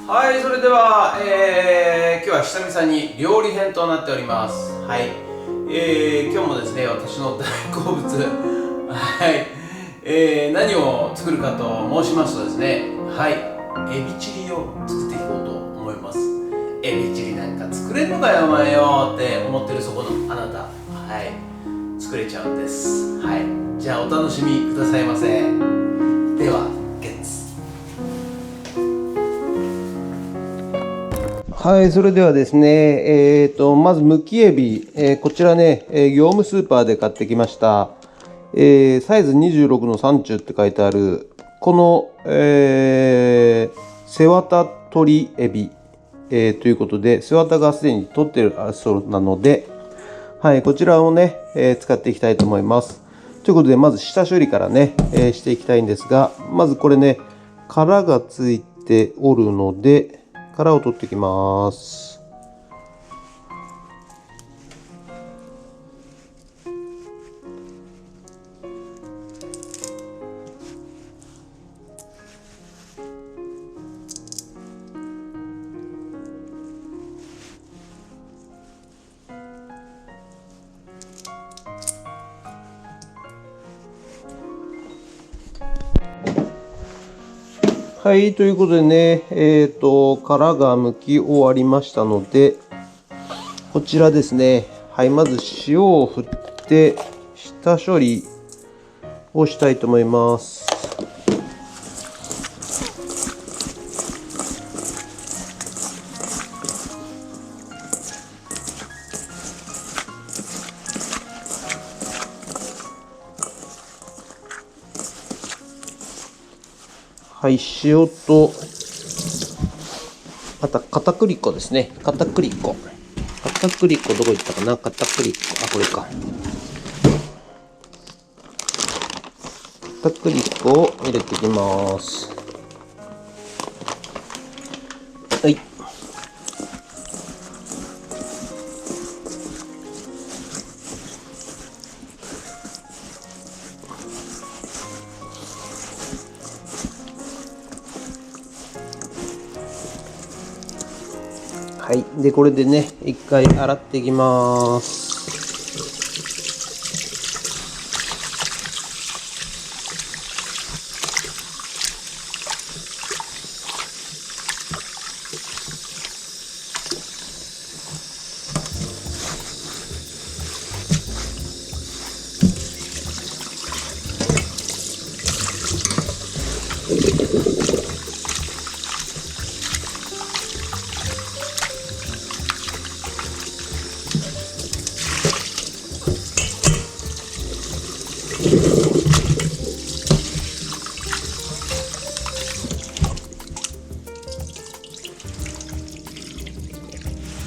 はい、それでは、今日は久々に料理編となっております。はい、今日もですね、私の大好物はい、何を作るかと申しますとですね、はい、エビチリを作っていこうと思います。エビチリなんか作れんのかよお前よって思ってるそこのあなた、はい、作れちゃうんです。はい、じゃあお楽しみくださいませ。でははい、それではですね、まずむきエビ、こちらね、業務スーパーで買ってきました。サイズ26の30って書いてある、この、背わた鶏エビ、ということで、背わたがすでに取ってるそうなので、はい、こちらをね、使っていきたいと思います。ということで、まず下処理からね、していきたいんですが、まずこれね、殻がついておるので、殻を取っていきます。はい、ということでね、殻が剥き終わりましたので、こちらですね、はい、まず塩を振って下処理をしたいと思います。はい、塩と、また片栗粉ですね。片栗粉どこ行ったかな。片栗粉、あ、これか。片栗粉を入れていきます。はい。はい、でこれでね一回洗っていきます。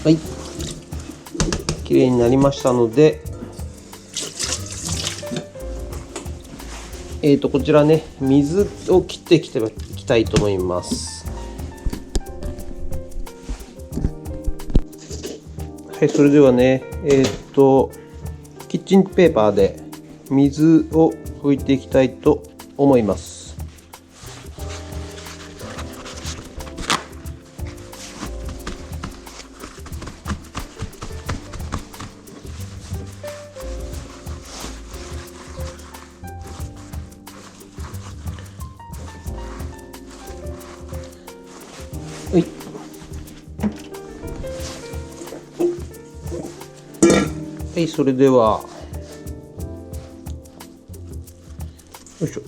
はい、綺麗になりましたので、こちらね、水を切っていきたいと思います。はい、それではね、キッチンペーパーで水を拭いていきたいと思います。はい。はい、それでは、よいしょ。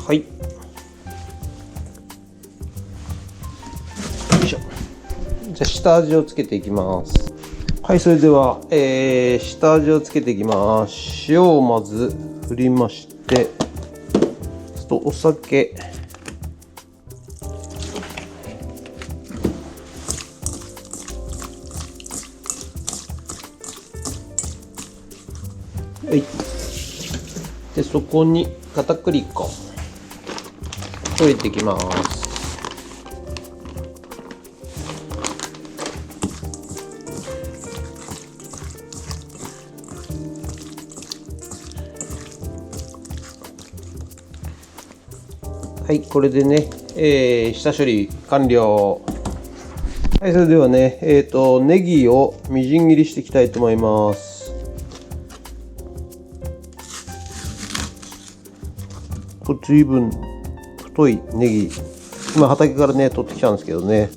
はい。よいしょ。じゃあ下味をつけていきます。はい、それでは、下味をつけていきます。塩をまず振りまして、お酒、はい、でそこに片栗粉を入れていきます。はい、これでね、下処理完了。はい、それではね、ネギをみじん切りしていきたいと思います。随分太いネギ、今畑からね取ってきたんですけどね。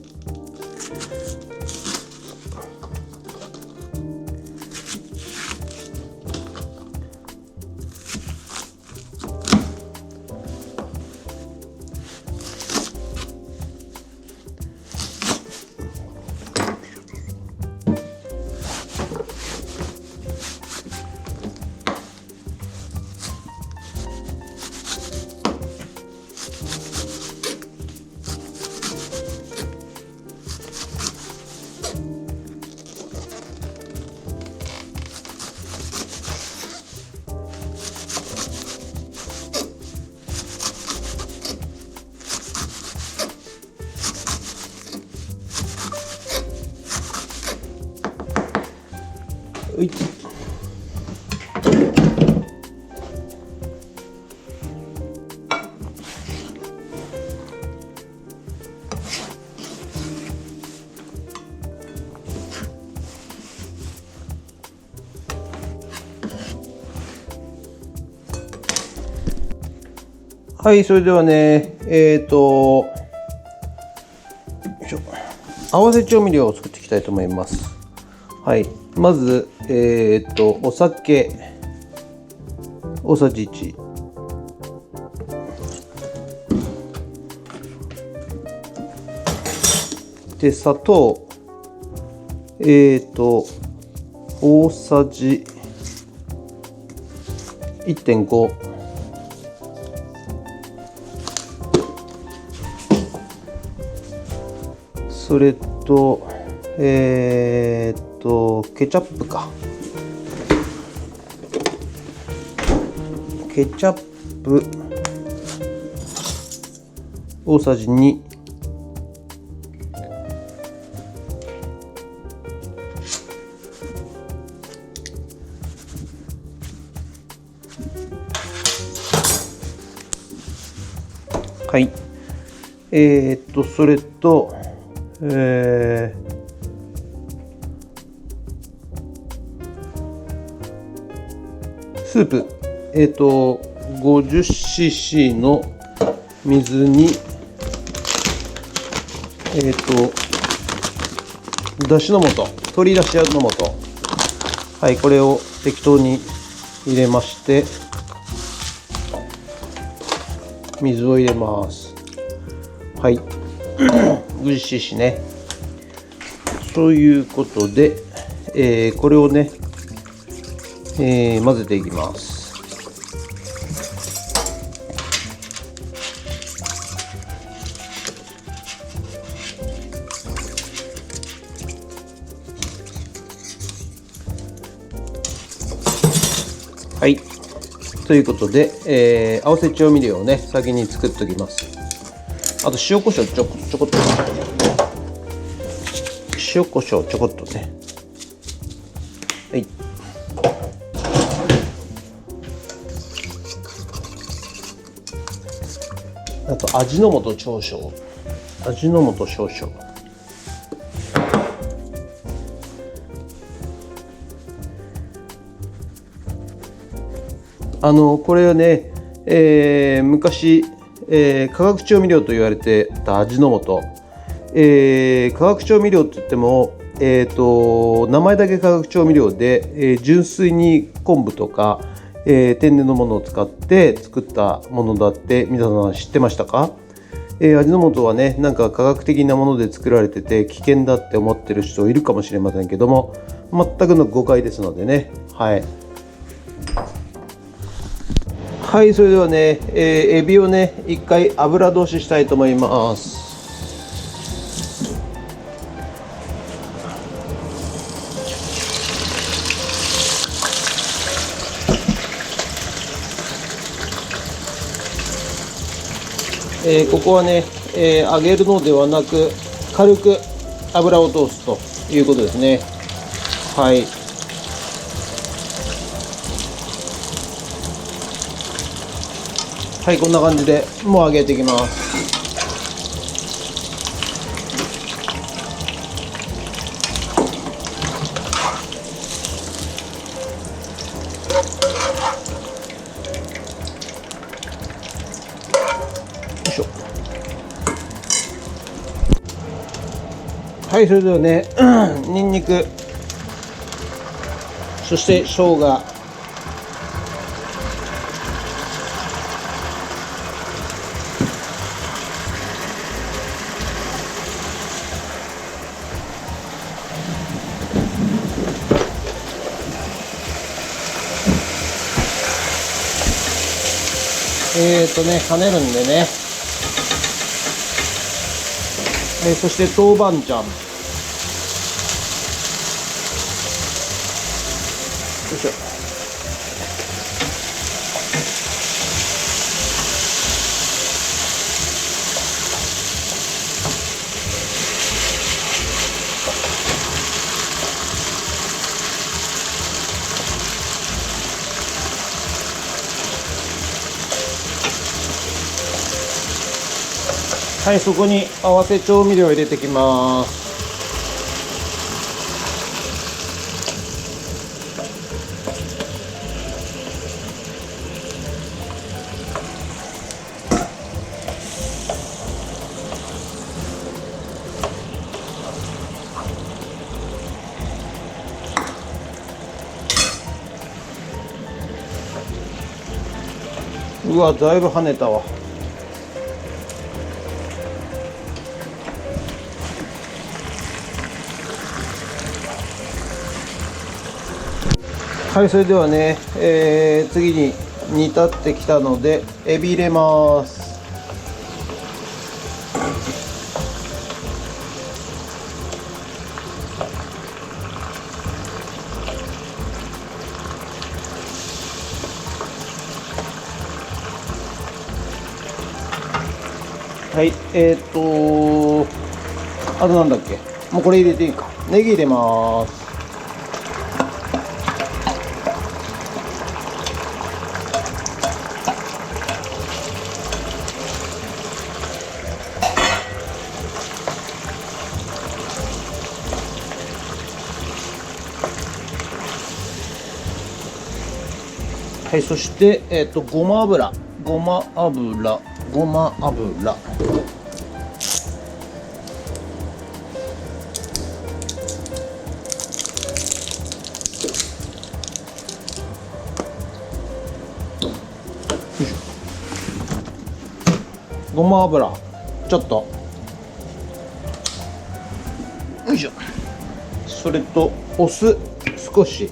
はい、はい、それではね、合わせ調味料を作っていきたいと思います。はい、まず、お酒大さじ1、で砂糖大さじ 1.5、それとケチャップか。ケチャップ大さじ2、はい、それとスープ、50cc の水に、だしの素、鶏だしの素、はい、これを適当に入れまして、水を入れます。はい、50cc ね。そういうことで、これをね、混ぜていきます。はい、ということで、合わせ調味料をね先に作っておきます。あと塩コショウちょこっと、塩コショウちょこっとね。はい、あと味の素少々、これはね、昔、化学調味料と言われてた味の素、化学調味料って言っても、名前だけ化学調味料で、純粋に昆布とか、天然のものを使って作ったものだって皆さん知ってましたか？味の素はね、なんか科学的なもので作られてて危険だって思ってる人いるかもしれませんけども、全くの誤解ですのでね。はい、はい、それではね、エビをね一回油通ししたいと思います。ここはね、揚げるのではなく軽く油を通すということですね。はい、はい、こんな感じでもう揚げていきます。よいしょ。はい、それではね、にんにく、そして生姜、跳ねるんでね、そして豆板醤、よいしょ。はい、そこに合わせ調味料を入れていきます。うわ、だいぶ跳ねたわ。はい、それではね、次に煮立ってきたのでエビ入れます。はい、あとなんだっけ、もうこれ入れていいか。ネギ入れます。はい、そして、ごま油、ごま油、ごま油。ごま油ちょっと、よいしょ。それとお酢少し、よ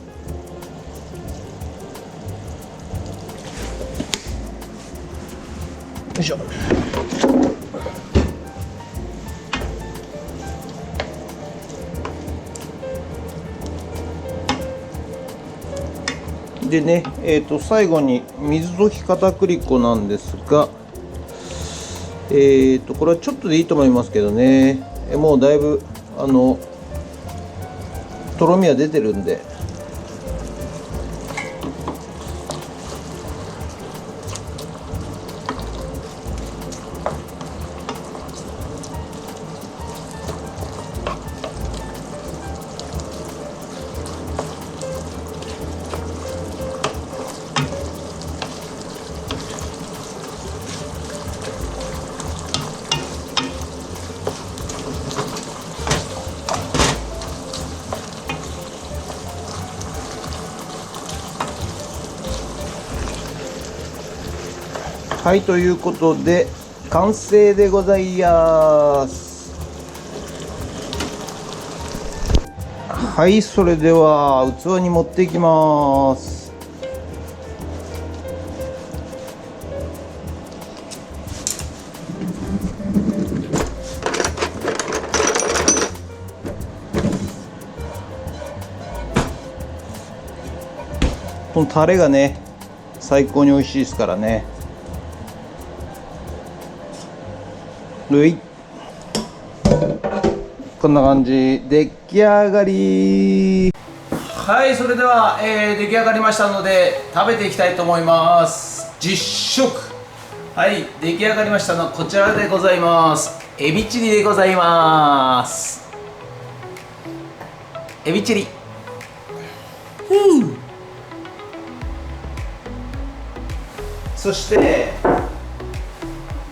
いしょ。でね、最後に水溶き片栗粉なんですが、これはちょっとでいいと思いますけどね、もうだいぶとろみは出てるんで。はい、ということで完成でございます。はい、それでは器に持っていきます。このタレがね最高に美味しいですからね。こんな感じ、出来上がり。はい、それでは、出来上がりましたので食べていきたいと思います。実食はい、出来上がりましたのこちらでございます。エビチリでございます。エビチリ。そして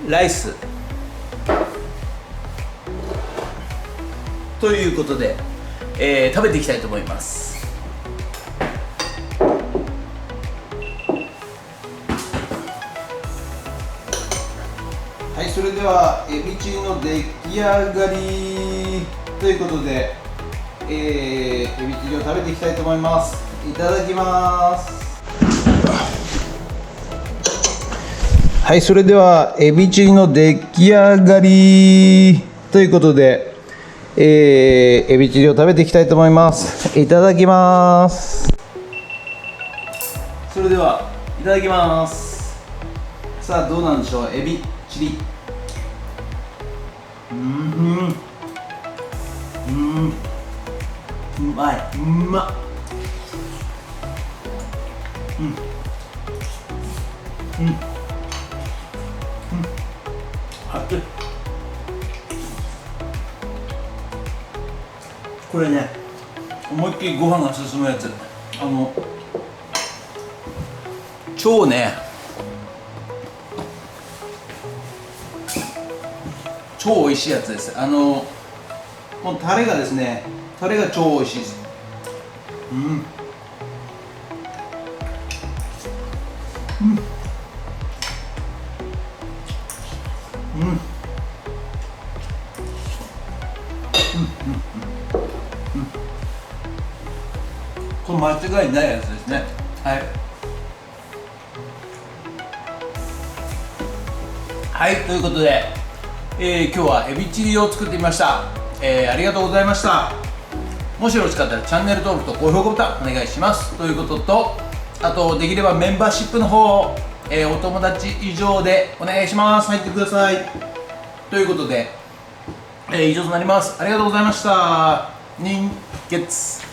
ライスということで、食べていきたいと思います。はい、それではエビチリの出来上がりということで、エビチリを食べていきたいと思います。いただきます。はい、それではエビチリの出来上がりということで、エビチリを食べていきたいと思います。いただきます。それではいただきます。さあどうなんでしょう、エビチリ。うまい、うまっ。熱い。これね、思いっきりご飯が進むやつ。超ね、超美味しいやつです。もうタレがですね、タレが超美味しいです。これ間違いないやつですね。はい。はい、ということで、今日はエビチリを作ってみました。ありがとうございました。もしよろしかったらチャンネル登録と高評価ボタンお願いしますということと、あとできればメンバーシップの方を、お友達以上でお願いします。入ってくださいということで、以上となります。ありがとうございました。人月